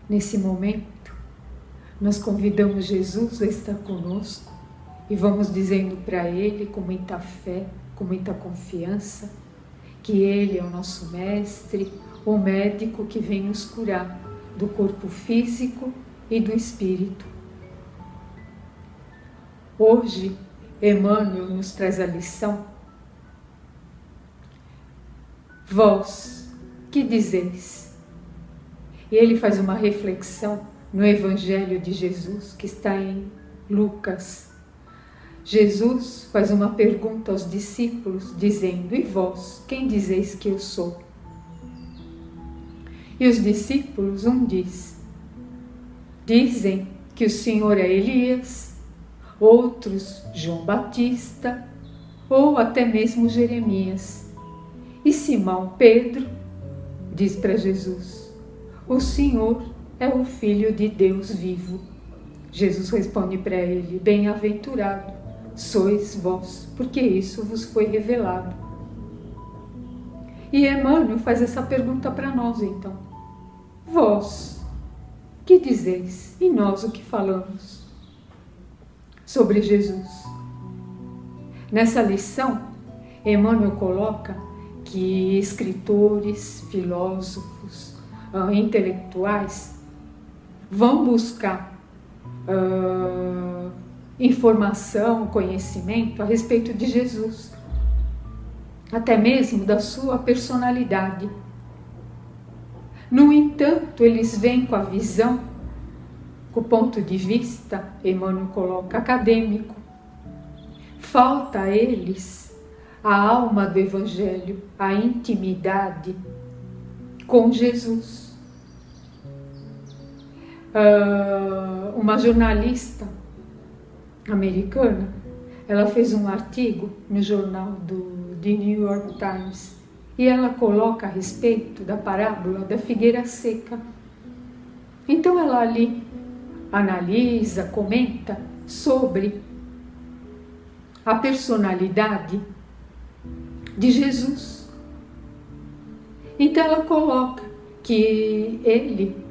Nesse momento, nós convidamos Jesus a estar conosco e vamos dizendo para Ele com muita fé, com muita confiança, que Ele é o nosso mestre, o médico que vem nos curar do corpo físico e do espírito. Hoje, Emmanuel nos traz a lição: vós, que dizeis? E ele faz uma reflexão no Evangelho de Jesus, que está em Lucas. Jesus faz uma pergunta aos discípulos, dizendo: e vós, quem dizeis que eu sou? E os discípulos, um dizem que o Senhor é Elias, outros João Batista, ou até mesmo Jeremias. E Simão Pedro diz para Jesus: o Senhor é o Filho de Deus vivo. Jesus responde para ele: bem-aventurado sois vós, porque isso vos foi revelado. E Emmanuel faz essa pergunta para nós então: vós, que dizeis? E nós o que falamos sobre Jesus? Nessa lição, Emmanuel coloca que escritores, filósofos, intelectuais vão buscar informação, conhecimento a respeito de Jesus, até mesmo da sua personalidade. No entanto, eles vêm com a visão, com o ponto de vista, Emmanuel coloca, acadêmico. Falta a eles a alma do Evangelho, a intimidade com Jesus. Uma jornalista americana, ela fez um artigo no jornal The New York Times e ela coloca a respeito da parábola da figueira seca. Então ela ali analisa, comenta sobre a personalidade de Jesus. Então ela coloca que ele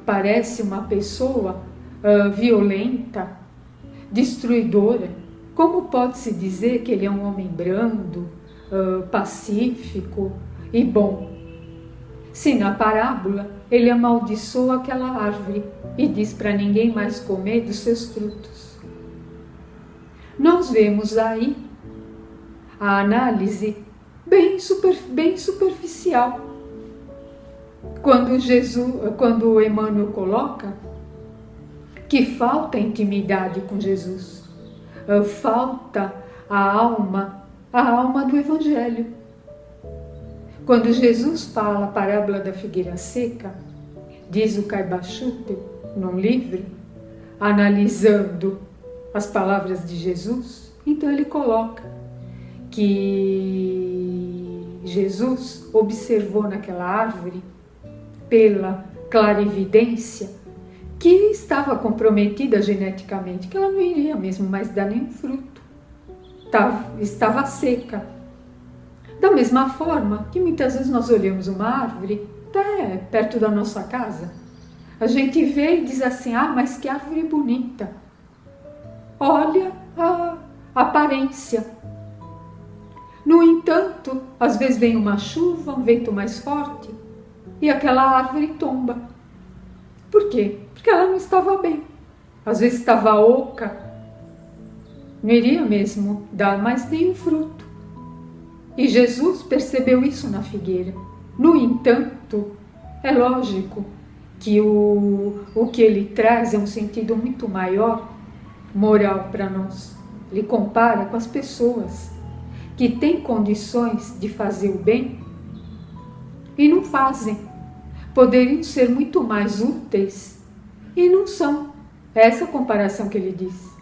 parece uma pessoa violenta, destruidora. Como pode-se dizer que ele é um homem brando, pacífico e bom, se na parábola ele amaldiçoa aquela árvore e diz para ninguém mais comer dos seus frutos? Nós vemos aí a análise bem superficial. Quando Emmanuel coloca que falta intimidade com Jesus, falta a alma do Evangelho. Quando Jesus fala a parábola da figueira seca, diz o Caiba-Schutel num livro, analisando as palavras de Jesus, então ele coloca que Jesus observou naquela árvore, pela clarividência, que estava comprometida geneticamente, que ela não iria mesmo mais dar nenhum fruto, estava seca. Da mesma forma que muitas vezes nós olhamos uma árvore, até perto da nossa casa, a gente vê e diz assim: ah, mas que árvore bonita, olha a aparência. No entanto, às vezes vem uma chuva, um vento mais forte, e aquela árvore tomba. Por quê? Porque ela não estava bem. Às vezes estava oca, não iria mesmo dar mais nenhum fruto. E Jesus percebeu isso na figueira. No entanto, é lógico que o que ele traz é um sentido muito maior, moral para nós. Ele compara com as pessoas que têm condições de fazer o bem e não fazem. Poderiam ser muito mais úteis e não são. É essa a comparação que ele diz.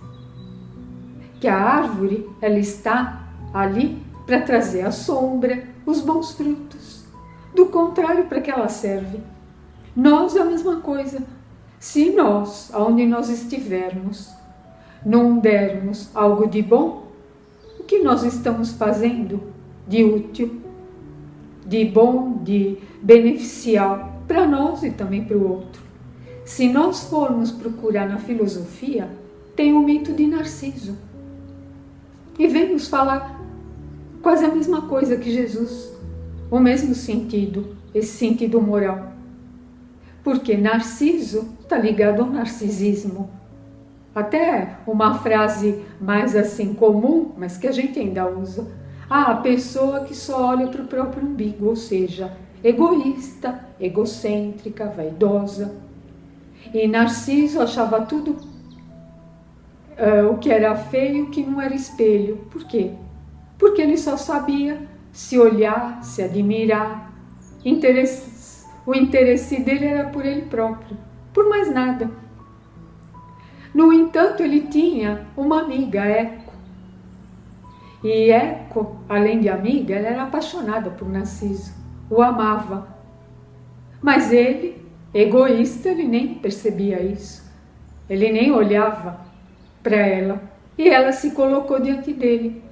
Que a árvore, ela está ali para trazer a sombra, os bons frutos. Do contrário, para que ela serve? Nós é a mesma coisa. Se nós, aonde nós estivermos, não dermos algo de bom, o que nós estamos fazendo de útil, de bom, de beneficial para nós e também para o outro. Se nós formos procurar na filosofia, tem o mito de Narciso. E vem nos falar quase a mesma coisa que Jesus, o mesmo sentido, esse sentido moral. Porque Narciso está ligado ao narcisismo. Até uma frase mais assim comum, mas que a gente ainda usa. A pessoa que só olha para o próprio umbigo, ou seja, egoísta, egocêntrica, vaidosa. E Narciso achava tudo o que era feio, que não era espelho. Por quê? Porque ele só sabia se olhar, se admirar. O interesse dele era por ele próprio, por mais nada. No entanto, ele tinha uma amiga, Eco. E Eco, além de amiga, ela era apaixonada por Narciso, o amava. Mas ele, egoísta, ele nem percebia isso. Ele nem olhava para ela. E ela se colocou diante dele,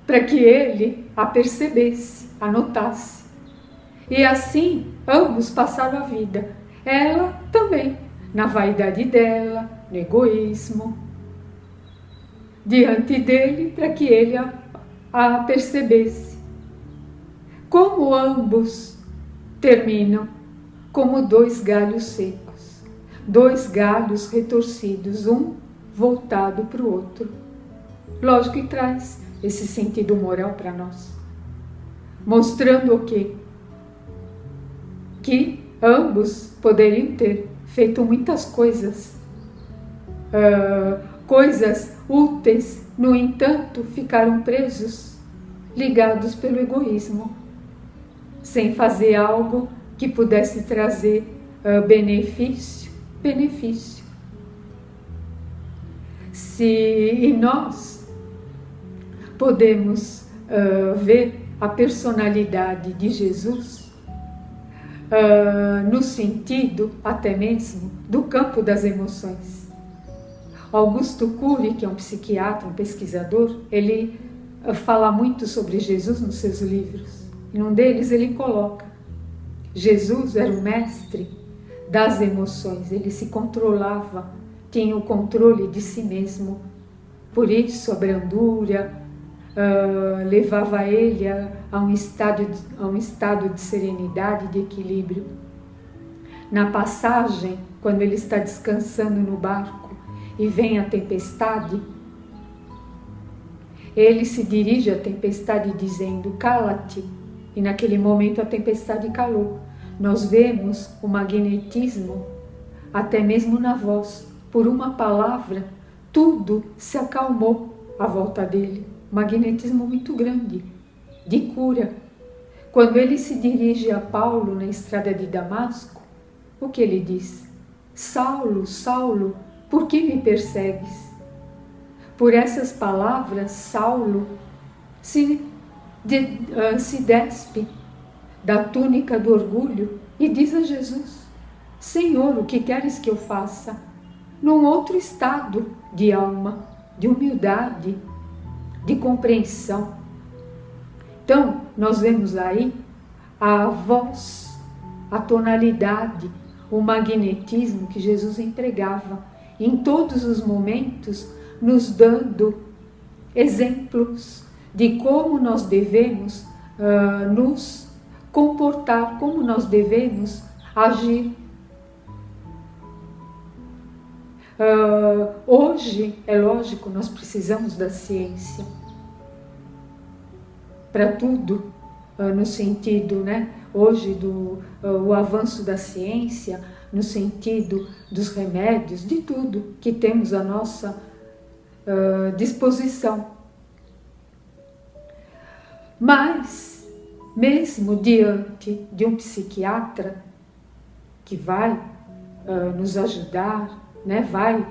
para que ele a percebesse, a notasse. E assim, ambos passaram a vida. Ela também, na vaidade dela, no egoísmo, diante dele, para que ele a percebesse. Como ambos terminam como dois galhos secos, dois galhos retorcidos, um voltado para o outro. Lógico que traz esse sentido moral para nós, mostrando o quê? Que ambos poderiam ter feito muitas coisas, coisas úteis, no entanto, ficaram presos, ligados pelo egoísmo, sem fazer algo que pudesse trazer benefício. E nós podemos ver a personalidade de Jesus no sentido até mesmo do campo das emoções. Augusto Cury, que é um psiquiatra, um pesquisador, ele fala muito sobre Jesus nos seus livros. Em um deles ele coloca: Jesus era o mestre das emoções, ele se controlava, tinha o controle de si mesmo. Por isso a brandura levava ele a um estado de serenidade, de equilíbrio. Na passagem, quando ele está descansando no barco e vem a tempestade, ele se dirige à tempestade dizendo: cala-te. E naquele momento a tempestade calou. Nós vemos o magnetismo até mesmo na voz. Por uma palavra, tudo se acalmou à volta dele. Magnetismo muito grande, de cura. Quando ele se dirige a Paulo na estrada de Damasco, o que ele diz? Saulo, Saulo, por que me persegues? Por essas palavras, Saulo se despe da túnica do orgulho e diz a Jesus: Senhor, o que queres que eu faça? Num outro estado de alma, de humildade, de compreensão. Então, nós vemos aí a voz, a tonalidade, o magnetismo que Jesus empregava em todos os momentos, nos dando exemplos de como nós devemos nos comportar, como nós devemos agir. Hoje, é lógico, nós precisamos da ciência para tudo, no sentido, né, hoje o avanço da ciência, no sentido dos remédios, de tudo que temos à nossa disposição. Mas, mesmo diante de um psiquiatra que vai nos ajudar, né, vai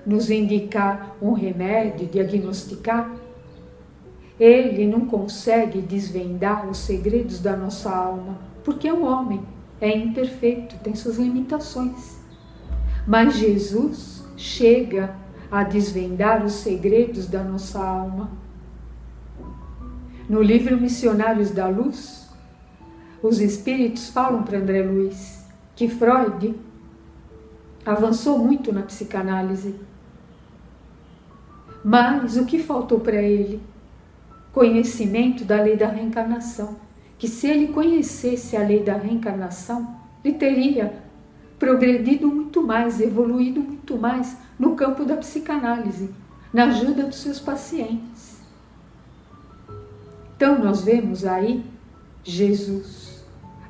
nos indicar um remédio, diagnosticar, ele não consegue desvendar os segredos da nossa alma, porque é um homem, é imperfeito, tem suas limitações. Mas Jesus chega a desvendar os segredos da nossa alma. No livro Missionários da Luz, Os espíritos falam para André Luiz que Freud avançou muito na psicanálise, mas o que faltou para ele? Conhecimento da lei da reencarnação. Que se ele conhecesse a lei da reencarnação, ele teria progredido muito mais, evoluído muito mais no campo da psicanálise, na ajuda dos seus pacientes. Então nós vemos aí Jesus,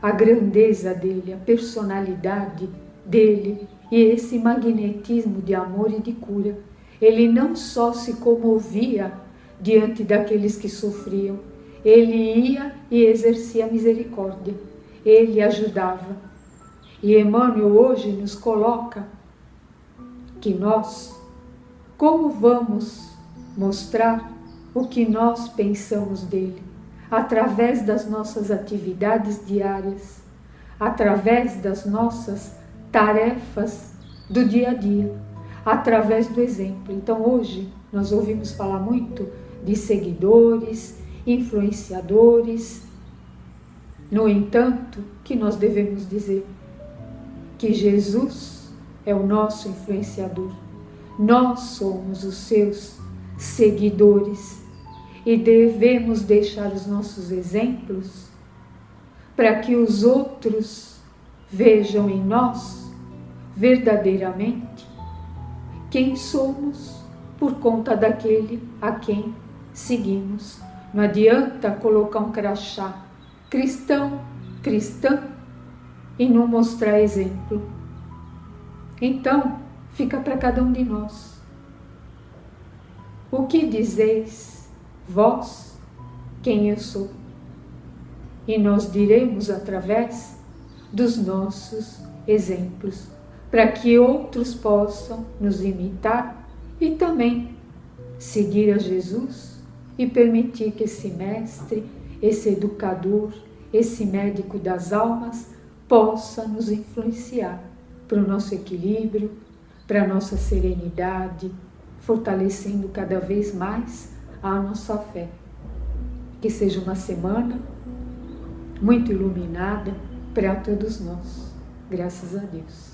a grandeza dele, a personalidade dele e esse magnetismo de amor e de cura. Ele não só se comovia diante daqueles que sofriam, ele ia e exercia misericórdia, ele ajudava. E Emmanuel hoje nos coloca que nós, como vamos mostrar o que nós pensamos dele? Através das nossas atividades diárias, através das nossas tarefas do dia a dia, através do exemplo. Então hoje nós ouvimos falar muito de seguidores, influenciadores. No entanto, que nós devemos dizer? Que Jesus é o nosso influenciador. Nós somos os seus seguidores e devemos deixar os nossos exemplos para que os outros vejam em nós verdadeiramente quem somos por conta daquele a quem seguimos. Não adianta colocar um crachá cristão, cristã e não mostrar exemplo. Então, fica para cada um de nós. O que dizeis vós quem eu sou? E nós diremos através dos nossos exemplos, para que outros possam nos imitar e também seguir a Jesus e permitir que esse mestre, esse educador, esse médico das almas possa nos influenciar para o nosso equilíbrio, para a nossa serenidade, fortalecendo cada vez mais a nossa fé. Que seja uma semana muito iluminada para todos nós. Graças a Deus.